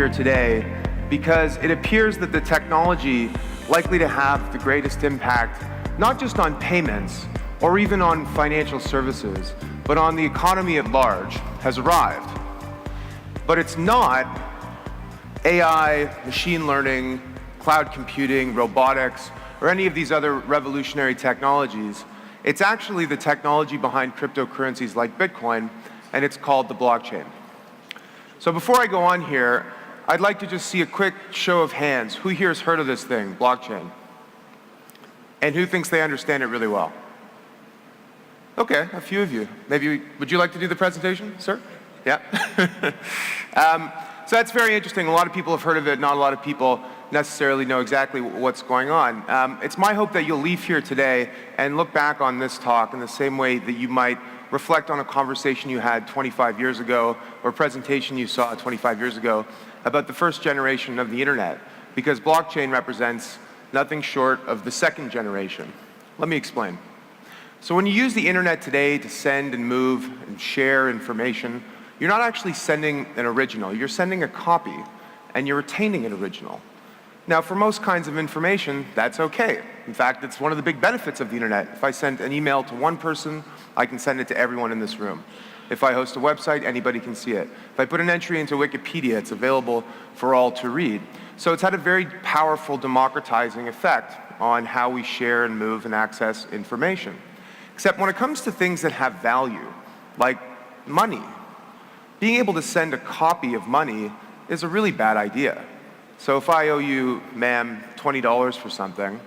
here today because it appears that the technology likely to have the greatest impact, not just on payments or even on financial services, but on the economy at large, has arrived. But it's not AI, machine learning, cloud computing, robotics, or any of these other revolutionary technologies. It's actually the technology behind cryptocurrencies like Bitcoin, and it's called the blockchain. So before I go on here, I'd like to just see a quick show of hands. Who here has heard of this thing, blockchain? And who thinks they understand it really well? Okay, a few of you. Maybe, would you like to do the presentation, sir? Yeah. So that's very interesting. A lot of people have heard of it. Not a lot of people necessarily know exactly what's going on. It's my hope that you'll leave here today and look back on this talk in the same way that you might reflect on a conversation you had 25 years ago or a presentation you saw 25 years ago about the first generation of the internet, because blockchain represents nothing short of the second generation. Let me explain. So when you use the internet today to send and move and share information, you're not actually sending an original, you're sending a copy, and you're retaining an original. Now, for most kinds of information, that's okay. In fact, it's one of the big benefits of the internet. If I send an email to one person, I can send it to everyone in this room. If I host a website, anybody can see it. If I put an entry into Wikipedia, it's available for all to read. So it's had a very powerful democratizing effect on how we share and move and access information. Except when it comes to things that have value, like money, being able to send a copy of money is a really bad idea. So if I owe you, ma'am, $20 for something,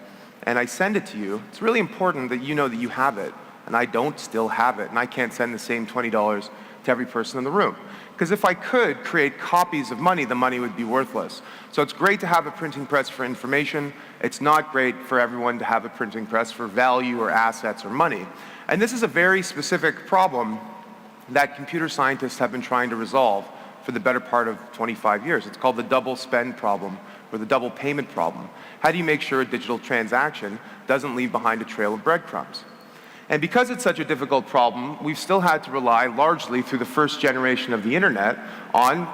and I send it to you, it's really important that you know that you have it, and I don't still have it, and I can't send the same $20 to every person in the room. Because if I could create copies of money, the money would be worthless. So it's great to have a printing press for information. It's not great for everyone to have a printing press for value or assets or money. And this is a very specific problem that computer scientists have been trying to resolve for the better part of 25 years. It's called the double spend problem, or the double payment problem. How do you make sure a digital transaction doesn't leave behind a trail of breadcrumbs? And because it's such a difficult problem, we've still had to rely largely through the first generation of the internet on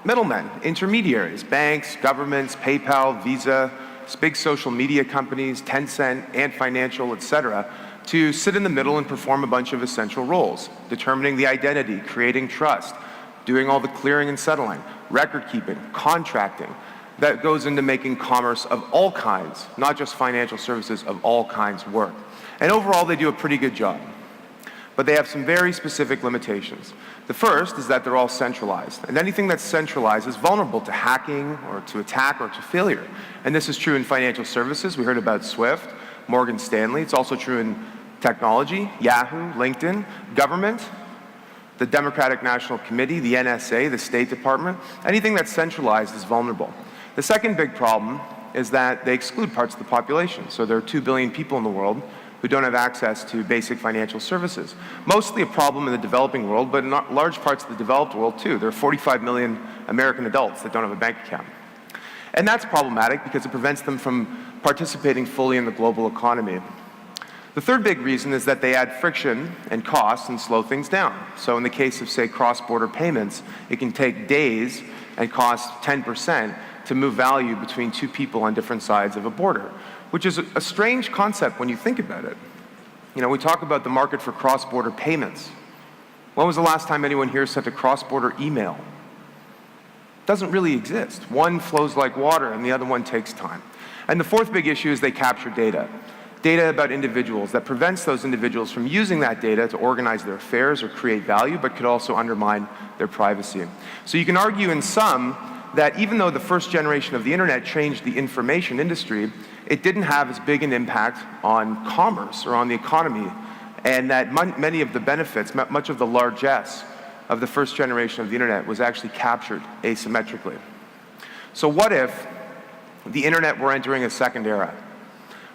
middlemen, intermediaries, banks, governments, PayPal, Visa, big social media companies, Tencent, Ant Financial, etc., to sit in the middle and perform a bunch of essential roles, determining the identity, creating trust, doing all the clearing and settling, record keeping, contracting. That goes into making commerce of all kinds, not just financial services, of all kinds work. And overall, they do a pretty good job. But they have some very specific limitations. The first is that they're all centralized. And anything that's centralized is vulnerable to hacking or to attack or to failure. And this is true in financial services. We heard about Swift, Morgan Stanley. It's also true in technology, Yahoo, LinkedIn, government, the Democratic National Committee, the NSA, the State Department. Anything that's centralized is vulnerable. The second big problem is that they exclude parts of the population. So there are 2 billion people in the world who don't have access to basic financial services. Mostly a problem in the developing world, but in large parts of the developed world too. There are 45 million American adults that don't have a bank account. And that's problematic because it prevents them from participating fully in the global economy. The third big reason is that they add friction and costs and slow things down. So in the case of, say, cross-border payments, it can take days and cost 10% to move value between two people on different sides of a border, which is a strange concept when you think about it. You know, we talk about the market for cross-border payments. When was the last time anyone here sent a cross-border email? It doesn't really exist. One flows like water and the other one takes time. And the fourth big issue is they capture data. Data about individuals that prevents those individuals from using that data to organize their affairs or create value, but could also undermine their privacy. So you can argue in sum that even though the first generation of the internet changed the information industry, it didn't have as big an impact on commerce or on the economy, and that many of the benefits, much of the largesse of the first generation of the internet was actually captured asymmetrically. So what if the internet were entering a second era?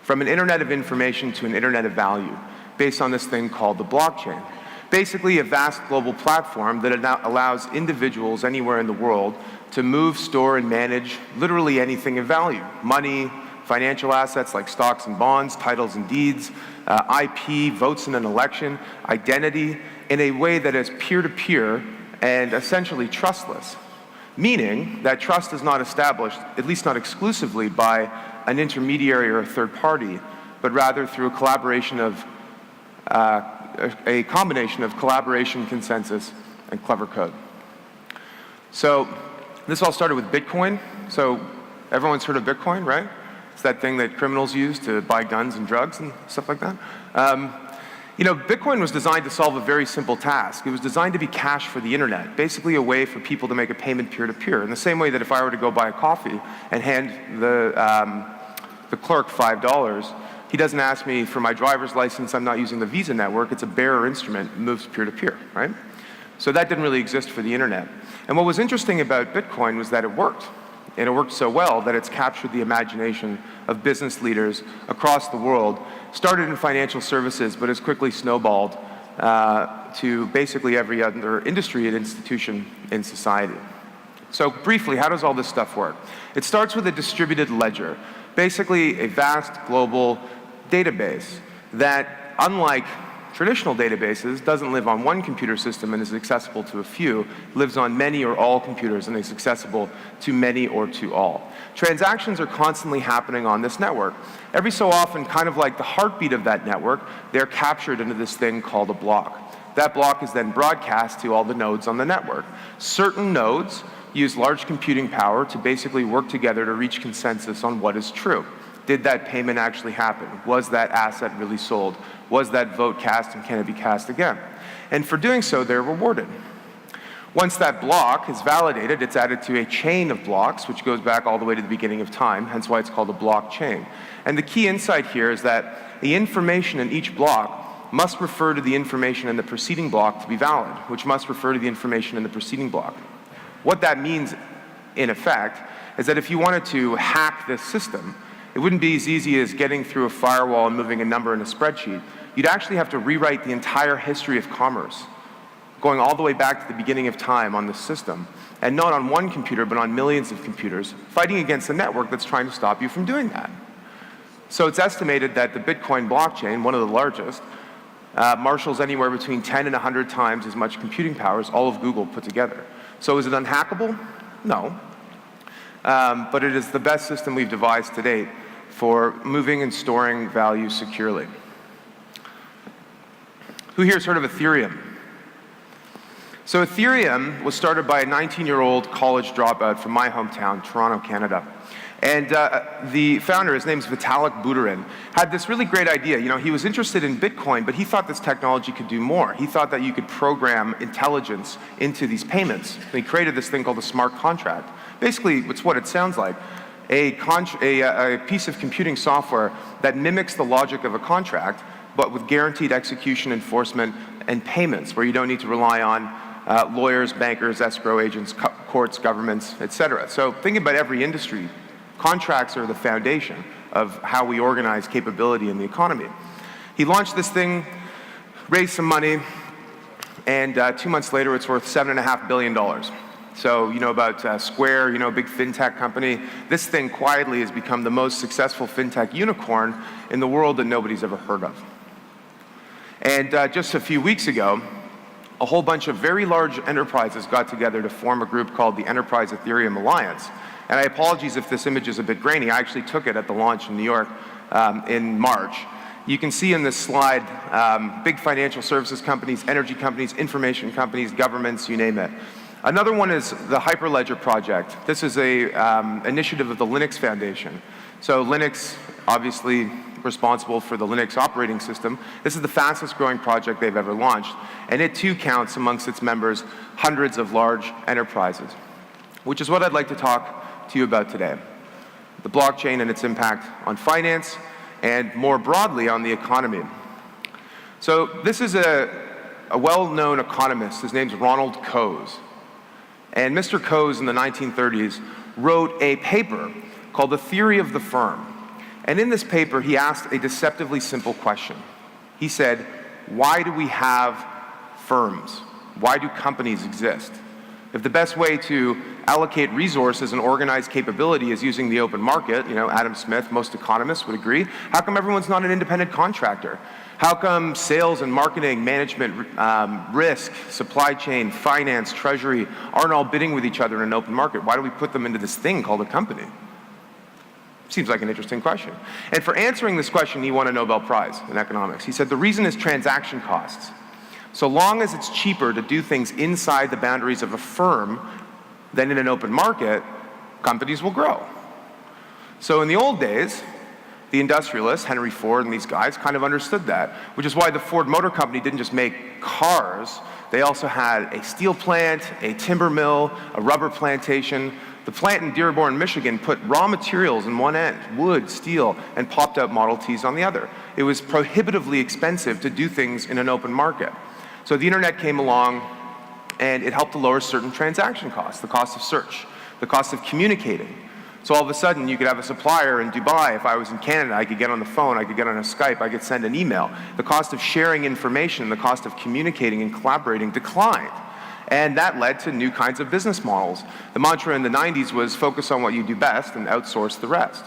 From an internet of information to an internet of value, based on this thing called the blockchain. Basically a vast global platform that allows individuals anywhere in the world to move, store, and manage literally anything of value. Money, financial assets like stocks and bonds, titles and deeds, IP, votes in an election, identity, in a way that is peer-to-peer and essentially trustless. meaning that trust is not established, at least not exclusively, by an intermediary or a third party, but rather through a combination of collaboration, consensus, and clever code. So this all started with Bitcoin. So everyone's heard of Bitcoin, right? It's that thing that criminals use to buy guns and drugs and stuff like that. Bitcoin was designed to solve a very simple task. It was designed to be cash for the internet, basically a way for people to make a payment peer-to-peer, in the same way that if I were to go buy a coffee and hand the clerk $5, he doesn't ask me for my driver's license, I'm not using the Visa network, it's a bearer instrument, it moves peer-to-peer, right? So that didn't really exist for the internet. And what was interesting about Bitcoin was that it worked. And it worked so well that it's captured the imagination of business leaders across the world. Started in financial services, but has quickly snowballed to basically every other industry and institution in society. So briefly, how does all this stuff work? It starts with a distributed ledger, basically a vast global database that, unlike traditional databases, doesn't live on one computer system and is accessible to a few, lives on many or all computers and is accessible to many or to all. Transactions are constantly happening on this network. Every so often, kind of like the heartbeat of that network, they're captured into this thing called a block. That block is then broadcast to all the nodes on the network. Certain nodes use large computing power to basically work together to reach consensus on what is true. Did that payment actually happen? Was that asset really sold? Was that vote cast, and can it be cast again? And for doing so, they're rewarded. Once that block is validated, it's added to a chain of blocks, which goes back all the way to the beginning of time, hence why it's called a blockchain. And the key insight here is that the information in each block must refer to the information in the preceding block to be valid, which must refer to the information in the preceding block. What that means, in effect, is that if you wanted to hack this system, it wouldn't be as easy as getting through a firewall and moving a number in a spreadsheet. You'd actually have to rewrite the entire history of commerce, going all the way back to the beginning of time on the system, and not on one computer, but on millions of computers, fighting against a network that's trying to stop you from doing that. So it's estimated that the Bitcoin blockchain, one of the largest, marshals anywhere between 10 and 100 times as much computing power as all of Google put together. So is it unhackable? No. But it is the best system we've devised to date for moving and storing value securely. Who here has heard of Aetherium? So Aetherium was started by a 19-year-old college dropout from my hometown, Toronto, Canada. And the founder, his name's Vitalik Buterin, had this really great idea. He was interested in Bitcoin, but he thought this technology could do more. He thought that you could program intelligence into these payments. And he created this thing called a smart contract. Basically, it's what it sounds like. A piece of computing software that mimics the logic of a contract, but with guaranteed execution, enforcement, and payments, where you don't need to rely on lawyers, bankers, escrow agents, courts, governments, etc. So thinking about every industry, contracts are the foundation of how we organize capability in the economy. He launched this thing, raised some money, and 2 months later it's worth $7.5 billion. So about Square, a big fintech company. This thing quietly has become the most successful fintech unicorn in the world that nobody's ever heard of. And just a few weeks ago, a whole bunch of very large enterprises got together to form a group called the Enterprise Aetherium Alliance. And I apologize if this image is a bit grainy. I actually took it at the launch in New York in March. You can see in this slide big financial services companies, energy companies, information companies, governments, you name it. Another one is the Hyperledger project. This is an initiative of the Linux Foundation. So Linux, obviously responsible for the Linux operating system. This is the fastest growing project they've ever launched. And it too counts amongst its members hundreds of large enterprises, which is what I'd like to talk to you about today. The blockchain and its impact on finance and more broadly on the economy. So this is a well-known economist. His name's Ronald Coase. And Mr. Coase in the 1930s wrote a paper called The Theory of the Firm. And in this paper, he asked a deceptively simple question. He said, why do we have firms? Why do companies exist? If the best way to allocate resources and organize capability is using the open market, Adam Smith, most economists would agree, how come everyone's not an independent contractor? How come sales and marketing, management, risk, supply chain, finance, treasury aren't all bidding with each other in an open market? Why do we put them into this thing called a company? Seems like an interesting question. And for answering this question, he won a Nobel Prize in economics. He said the reason is transaction costs. So long as it's cheaper to do things inside the boundaries of a firm than in an open market, companies will grow. So in the old days, the industrialists, Henry Ford and these guys, kind of understood that, which is why the Ford Motor Company didn't just make cars. They also had a steel plant, a timber mill, a rubber plantation. The plant in Dearborn, Michigan put raw materials in one end, wood, steel, and popped out Model Ts on the other. It was prohibitively expensive to do things in an open market. So the internet came along and it helped to lower certain transaction costs, the cost of search, the cost of communicating. So all of a sudden you could have a supplier in Dubai. If I was in Canada, I could get on the phone, I could get on a Skype, I could send an email. The cost of sharing information, the cost of communicating and collaborating declined. And that led to new kinds of business models. The mantra in the 90s was focus on what you do best and outsource the rest.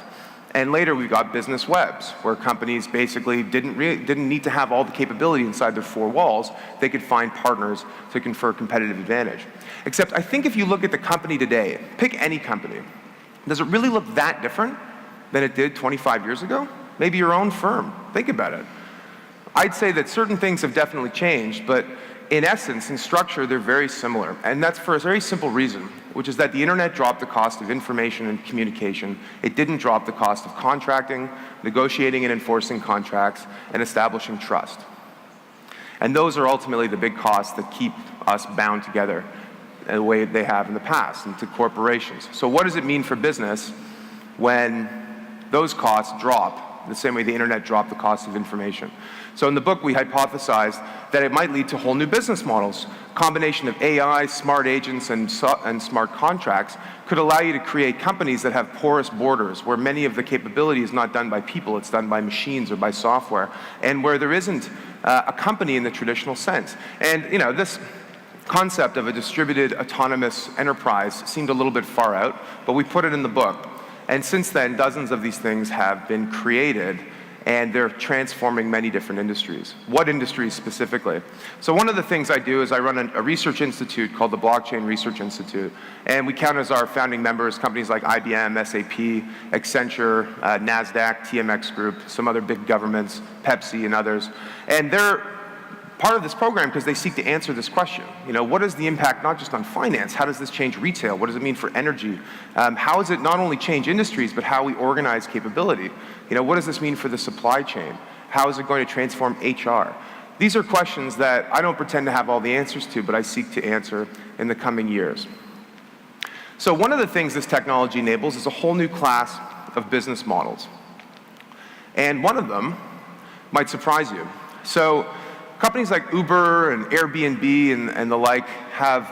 And later we got business webs, where companies basically didn't need to have all the capability inside their four walls. They could find partners to confer competitive advantage. Except I think if you look at the company today, pick any company, does it really look that different than it did 25 years ago? Maybe your own firm. Think about it. I'd say that certain things have definitely changed, but in essence, in structure, they're very similar. And that's for a very simple reason, which is that the internet dropped the cost of information and communication. It didn't drop the cost of contracting, negotiating and enforcing contracts, and establishing trust. And those are ultimately the big costs that keep us bound together the way they have in the past, and to corporations. So what does it mean for business when those costs drop the same way the internet dropped the cost of information? So in the book, we hypothesized that it might lead to whole new business models. A combination of AI, smart agents, and smart contracts could allow you to create companies that have porous borders, where many of the capability is not done by people, it's done by machines or by software, and where there isn't a company in the traditional sense. And this concept of a distributed autonomous enterprise seemed a little bit far out, but we put it in the book. And since then, dozens of these things have been created, and they're transforming many different industries. What industries specifically? So one of the things I do is I run a research institute called the Blockchain Research Institute, and we count as our founding members companies like IBM, SAP, Accenture, NASDAQ, TMX Group, some other big governments, Pepsi and others. And they're part of this program because they seek to answer this question. What is the impact not just on finance? How does this change retail? What does it mean for energy? How does it not only change industries, but how we organize capability? What does this mean for the supply chain? How is it going to transform HR? These are questions that I don't pretend to have all the answers to, but I seek to answer in the coming years. So one of the things this technology enables is a whole new class of business models. And one of them might surprise you. So companies like Uber and Airbnb and the like have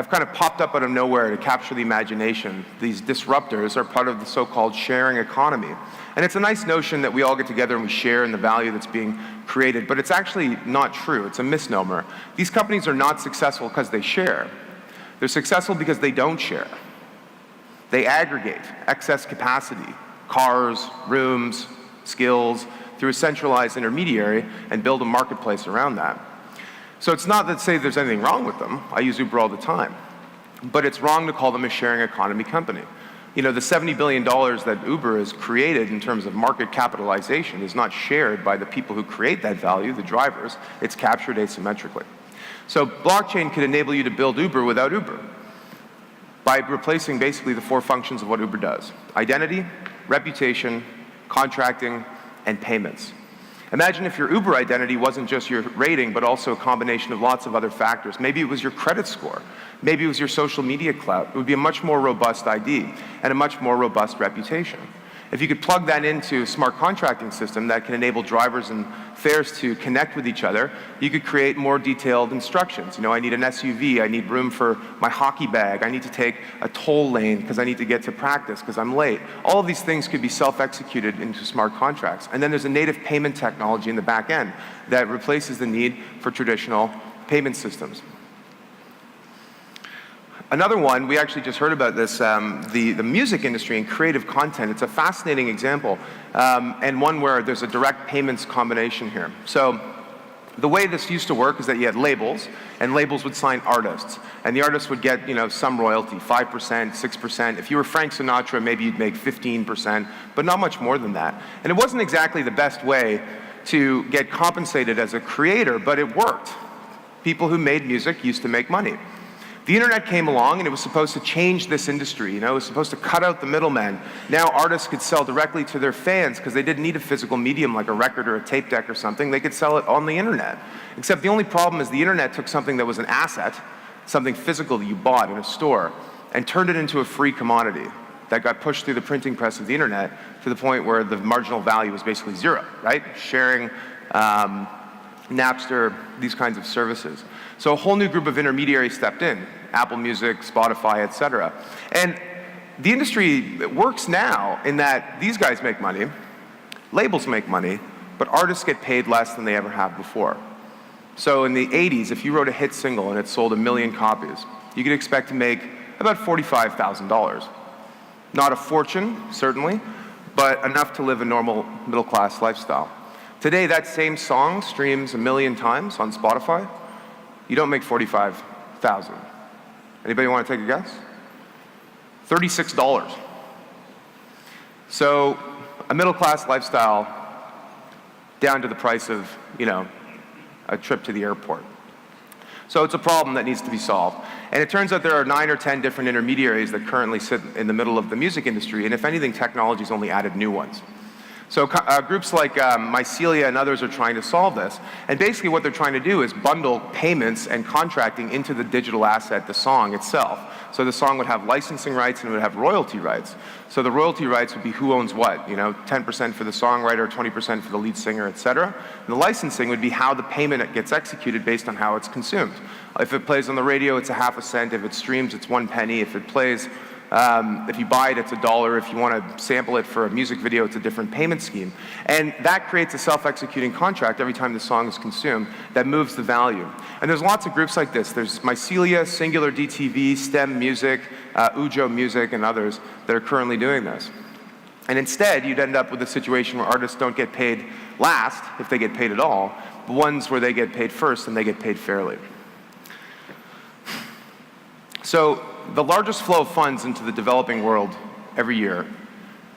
kind of popped up out of nowhere to capture the imagination. These disruptors are part of the so-called sharing economy. And it's a nice notion that we all get together and we share in the value that's being created, but it's actually not true. It's a misnomer. These companies are not successful because they share. They're successful because they don't share. They aggregate excess capacity, cars, rooms, skills, through a centralized intermediary and build a marketplace around that. So it's not that say there's anything wrong with them. I use Uber all the time. But it's wrong to call them a sharing economy company. The $70 billion that Uber has created in terms of market capitalization is not shared by the people who create that value, the drivers. It's captured asymmetrically. So blockchain could enable you to build Uber without Uber by replacing basically the four functions of what Uber does: identity, reputation, contracting, and payments. Imagine if your Uber identity wasn't just your rating, but also a combination of lots of other factors. Maybe it was your credit score. Maybe it was your social media clout. It would be a much more robust ID and a much more robust reputation. If you could plug that into a smart contracting system that can enable drivers and fares to connect with each other, you could create more detailed instructions. I need an SUV, I need room for my hockey bag, I need to take a toll lane because I need to get to practice because I'm late. All of these things could be self-executed into smart contracts. And then there's a native payment technology in the back end that replaces the need for traditional payment systems. Another one, we actually just heard about this, the music industry and creative content. It's a fascinating example, and one where there's a direct payments combination here. So the way this used to work is that you had labels, and labels would sign artists, and the artists would get, some royalty, 5%, 6%. If you were Frank Sinatra, maybe you'd make 15%, but not much more than that. And it wasn't exactly the best way to get compensated as a creator, but it worked. People who made music used to make money. The internet came along, and it was supposed to change this industry. It was supposed to cut out the middlemen. Now artists could sell directly to their fans because they didn't need a physical medium like a record or a tape deck or something. They could sell it on the internet. Except the only problem is the internet took something that was an asset, something physical that you bought in a store, and turned it into a free commodity that got pushed through the printing press of the internet to the point where the marginal value was basically zero, right? Sharing, Napster, these kinds of services. So a whole new group of intermediaries stepped in, Apple Music, Spotify, etc. And the industry works now in that these guys make money, labels make money, but artists get paid less than they ever have before. So in the 80s, if you wrote a hit single and it sold 1 million copies, you could expect to make about $45,000. Not a fortune, certainly, but enough to live a normal middle-class lifestyle. Today, that same song streams 1 million times on Spotify. You don't make $45,000. Anybody want to take a guess? $36. So a middle-class lifestyle down to the price of, a trip to the airport. So it's a problem that needs to be solved. And it turns out there are 9 or 10 different intermediaries that currently sit in the middle of the music industry, and if anything, technology's only added new ones. So groups like Mycelia and others are trying to solve this. And basically what they're trying to do is bundle payments and contracting into the digital asset, the song itself. So the song would have licensing rights and it would have royalty rights. So the royalty rights would be who owns what, 10% for the songwriter, 20% for the lead singer, etc. And the licensing would be how the payment gets executed based on how it's consumed. If it plays on the radio, it's 1/2 cent. If it streams, it's 1 penny. If it plays, if you buy it, it's $1. If you want to sample it for a music video, it's a different payment scheme. And that creates a self-executing contract every time the song is consumed that moves the value. And there's lots of groups like this. There's Mycelia, Singular DTV, STEM Music, Ujo Music, and others that are currently doing this. And instead, you'd end up with a situation where artists don't get paid last, if they get paid at all, but ones where they get paid first and they get paid fairly. So the largest flow of funds into the developing world every year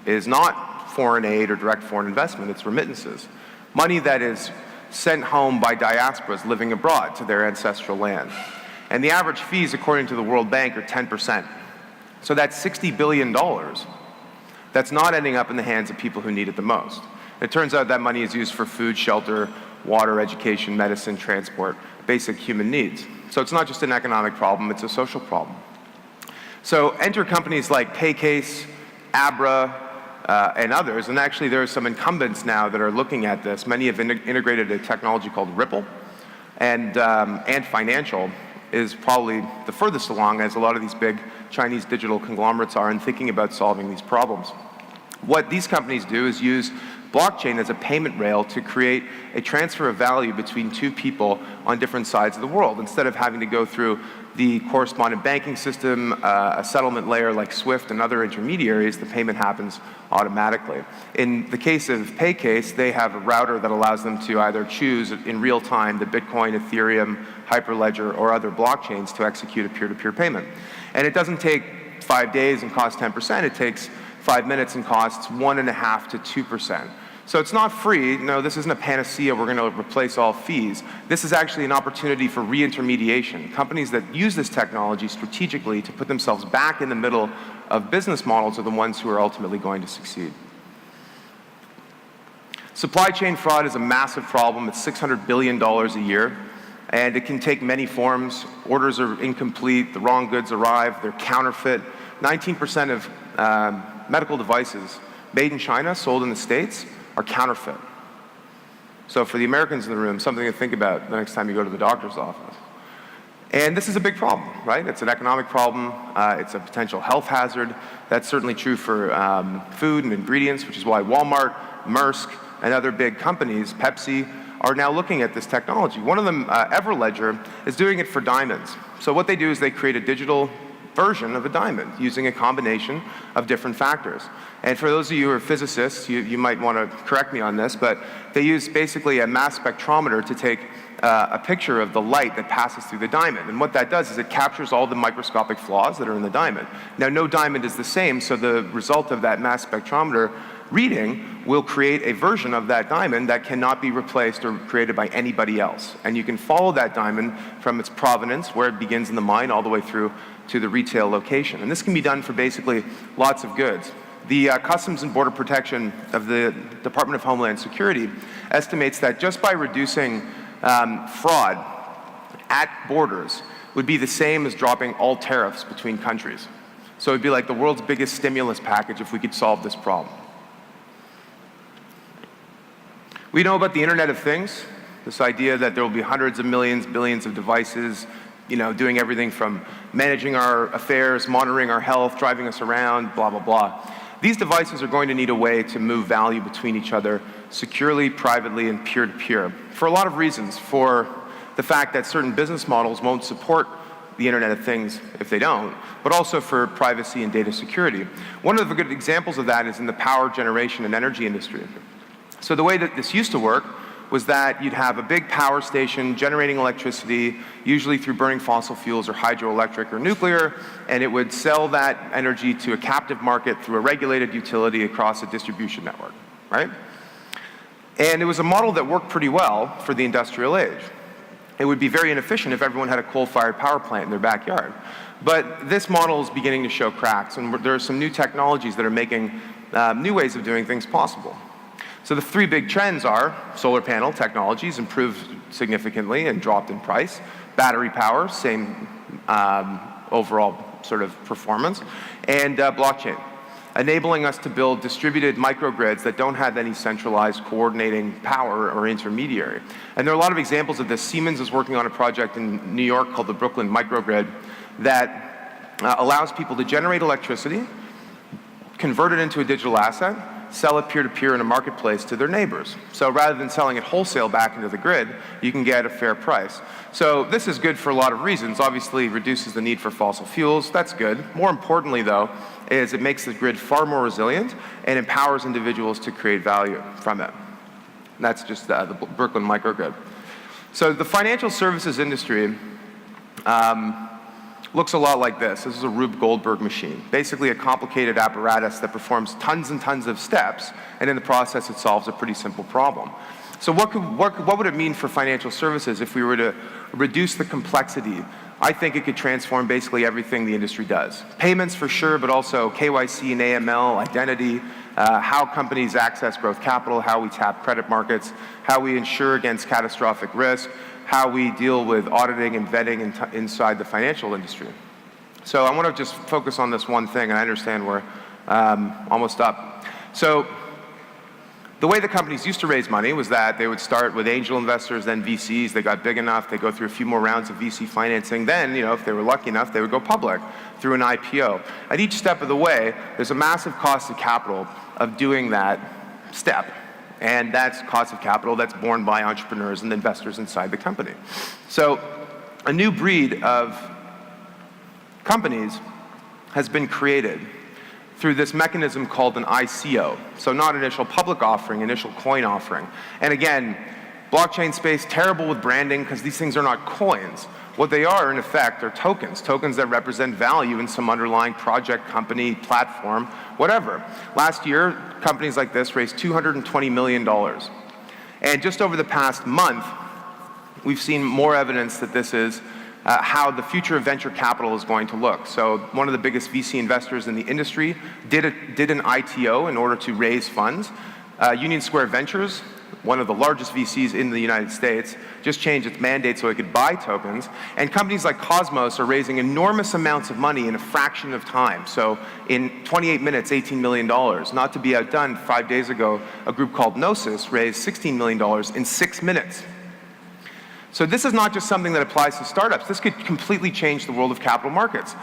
is not foreign aid or direct foreign investment, it's remittances. Money that is sent home by diasporas living abroad to their ancestral land. And the average fees, according to the World Bank, are 10%. So that's $60 billion that's not ending up in the hands of people who need it the most. It turns out that money is used for food, shelter, water, education, medicine, transport, basic human needs. So it's not just an economic problem, it's a social problem. So enter companies like Paycase, Abra, and others, and actually there are some incumbents now that are looking at this. Many have integrated a technology called Ripple, and Financial is probably the furthest along, as a lot of these big Chinese digital conglomerates are in thinking about solving these problems. What these companies do is use blockchain as a payment rail to create a transfer of value between two people on different sides of the world. Instead of having to go through the correspondent banking system, a settlement layer like SWIFT and other intermediaries, the payment happens automatically. In the case of Paycase, they have a router that allows them to either choose in real time the Bitcoin, Ethereum, Hyperledger, or other blockchains to execute a peer-to-peer payment. And it doesn't take 5 days and cost 10%, it takes 5 minutes and costs 1.5% to 2%. So it's not free. No, this isn't a panacea. We're going to replace all fees. This is actually an opportunity for re-intermediation. Companies that use this technology strategically to put themselves back in the middle of business models are the ones who are ultimately going to succeed. Supply chain fraud is a massive problem. It's $600 billion a year, and it can take many forms. Orders are incomplete, the wrong goods arrive, they're counterfeit. 19% of medical devices made in China, sold in the States, are counterfeit. So for the Americans in the room, something to think about the next time you go to the doctor's office. And this is a big problem, right? It's an economic problem. It's a potential health hazard. That's certainly true for food and ingredients, which is why Walmart, Maersk, and other big companies, Pepsi, are now looking at this technology. One of them, Everledger, is doing it for diamonds. So what they do is they create a digital version of a diamond using a combination of different factors. And for those of you who are physicists, you might want to correct me on this, but they use basically a mass spectrometer to take a picture of the light that passes through the diamond. And what that does is it captures all the microscopic flaws that are in the diamond. Now, no diamond is the same, so the result of that mass spectrometer reading will create a version of that diamond that cannot be replaced or created by anybody else. And you can follow that diamond from its provenance, where it begins in the mine, all the way through to the retail location. And this can be done for basically lots of goods. The Customs and Border Protection of the Department of Homeland Security estimates that just by reducing fraud at borders would be the same as dropping all tariffs between countries. So it'd be like the world's biggest stimulus package if we could solve this problem. We know about the Internet of Things, this idea that there will be hundreds of millions, billions of devices, doing everything from managing our affairs, monitoring our health, driving us around, blah, blah, blah. These devices are going to need a way to move value between each other securely, privately, and peer-to-peer for a lot of reasons. For the fact that certain business models won't support the Internet of Things if they don't, but also for privacy and data security. One of the good examples of that is in the power generation and energy industry. So the way that this used to work was that you'd have a big power station generating electricity, usually through burning fossil fuels or hydroelectric or nuclear, and it would sell that energy to a captive market through a regulated utility across a distribution network, right? And it was a model that worked pretty well for the industrial age. It would be very inefficient if everyone had a coal-fired power plant in their backyard. But this model is beginning to show cracks, and there are some new technologies that are making new ways of doing things possible. So the three big trends are solar panel technologies improved significantly and dropped in price, battery power, same overall sort of performance, and blockchain, enabling us to build distributed microgrids that don't have any centralized coordinating power or intermediary. And there are a lot of examples of this. Siemens is working on a project in New York called the Brooklyn Microgrid that allows people to generate electricity, convert it into a digital asset, sell it peer-to-peer in a marketplace to their neighbors. So rather than selling it wholesale back into the grid, you can get a fair price. So this is good for a lot of reasons. Obviously, it reduces the need for fossil fuels. That's good. More importantly, though, is it makes the grid far more resilient and empowers individuals to create value from it. And that's just the Brooklyn microgrid. So the financial services industry looks a lot like this. This is a Rube Goldberg machine, basically a complicated apparatus that performs tons and tons of steps, and in the process it solves a pretty simple problem. So what would it mean for financial services if we were to reduce the complexity? I think it could transform basically everything the industry does. Payments for sure, but also KYC and AML, identity, how companies access growth capital, how we tap credit markets, how we insure against catastrophic risk, how we deal with auditing and vetting inside the financial industry. So I want to just focus on this one thing, and I understand we're almost up. So the way the companies used to raise money was that they would start with angel investors, then VCs. They got big enough, they go through a few more rounds of VC financing. Then, if they were lucky enough, they would go public through an IPO. At each step of the way, there's a massive cost of capital of doing that step. And that's cost of capital that's borne by entrepreneurs and investors inside the company. So a new breed of companies has been created through this mechanism called an ICO. So not initial public offering, initial coin offering. And again, blockchain space, terrible with branding because these things are not coins. What they are, in effect, are tokens that represent value in some underlying project, company, platform, whatever. Last year, companies like this raised $220 million. And just over the past month, we've seen more evidence that this is how the future of venture capital is going to look. So one of the biggest VC investors in the industry did an ITO in order to raise funds. Union Square Ventures, one of the largest VCs in the United States, just changed its mandate so it could buy tokens. And companies like Cosmos are raising enormous amounts of money in a fraction of time. So in 28 minutes, $18 million. Not to be outdone, 5 days ago, a group called Gnosis raised $16 million in 6 minutes. So this is not just something that applies to startups. This could completely change the world of capital markets.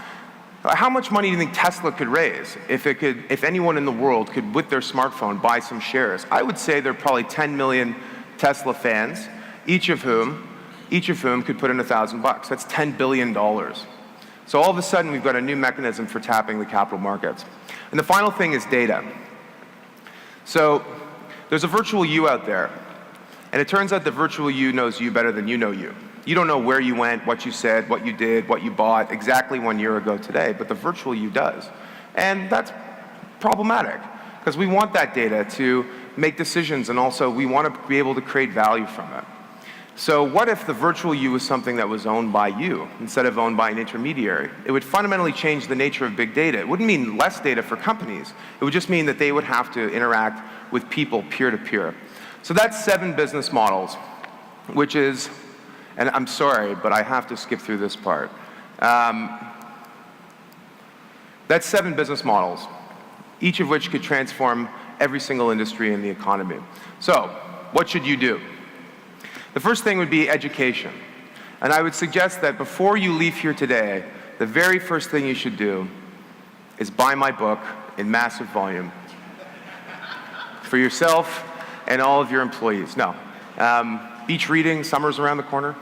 How much money do you think Tesla could raise if anyone in the world could, with their smartphone, buy some shares? I would say there are probably 10 million Tesla fans, each of whom could put in $1,000 bucks. That's $10 billion. So all of a sudden, we've got a new mechanism for tapping the capital markets. And the final thing is data. So there's a virtual you out there, and it turns out the virtual you knows you better than you know you. You don't know where you went, what you said, what you did, what you bought exactly 1 year ago today, but the virtual you does. And that's problematic, because we want that data to make decisions, and also we want to be able to create value from it. So what if the virtual you was something that was owned by you instead of owned by an intermediary? It would fundamentally change the nature of big data. It wouldn't mean less data for companies. It would just mean that they would have to interact with people peer-to-peer. So that's 7 business models, which is, and I'm sorry, but I have to skip through this part. That's 7 business models, each of which could transform every single industry in the economy. So what should you do? The first thing would be education. And I would suggest that before you leave here today, the very first thing you should do is buy my book in massive volume for yourself and all of your employees. No. Beach reading, summer's around the corner.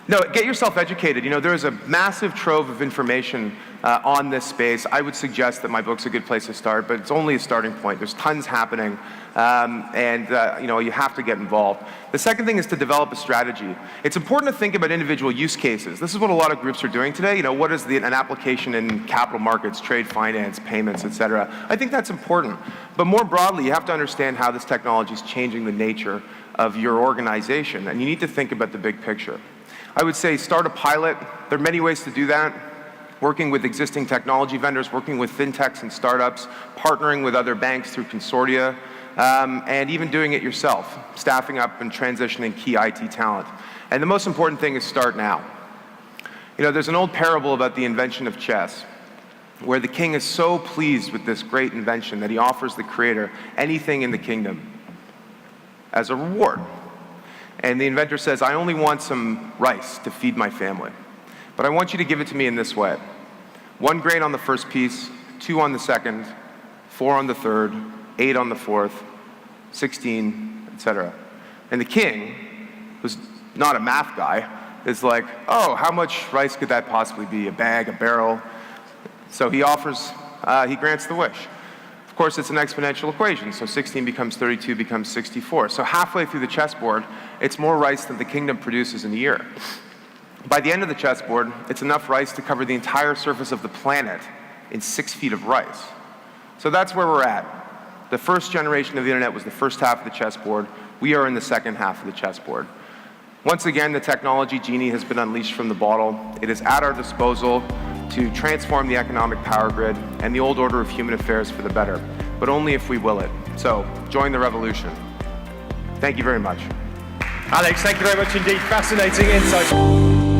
No, get yourself educated. You know, there's a massive trove of information on this space. I would suggest that my book's a good place to start, but it's only a starting point. There's tons happening, you know, you have to get involved. The second thing is to develop a strategy. It's important to think about individual use cases. This is what a lot of groups are doing today. You know, what is an application in capital markets, trade finance, payments, et cetera. I think that's important. But more broadly, you have to understand how this technology is changing the nature of your organization, and you need to think about the big picture. I would say start a pilot. There are many ways to do that. Working with existing technology vendors, working with fintechs and startups, partnering with other banks through consortia, and even doing it yourself, staffing up and transitioning key IT talent. And the most important thing is start now. You know, there's an old parable about the invention of chess, where the king is so pleased with this great invention that he offers the creator anything in the kingdom as a reward. And the inventor says, I only want some rice to feed my family, but I want you to give it to me in this way. 1 grain on the first piece, 2 on the second, 4 on the third, 8 on the fourth, 16, etc. And the king, who's not a math guy, is like, oh, how much rice could that possibly be? A bag, a barrel? So he grants the wish. Of course, it's an exponential equation, so 16 becomes 32, becomes 64. So halfway through the chessboard, it's more rice than the kingdom produces in a year. By the end of the chessboard, it's enough rice to cover the entire surface of the planet in 6 feet of rice. So that's where we're at. The first generation of the internet was the first half of the chessboard. We are in the second half of the chessboard. Once again, the technology genie has been unleashed from the bottle. It is at our disposal to transform the economic power grid and the old order of human affairs for the better, but only if we will it. So, join the revolution. Thank you very much. Alex, thank you very much indeed. Fascinating insight.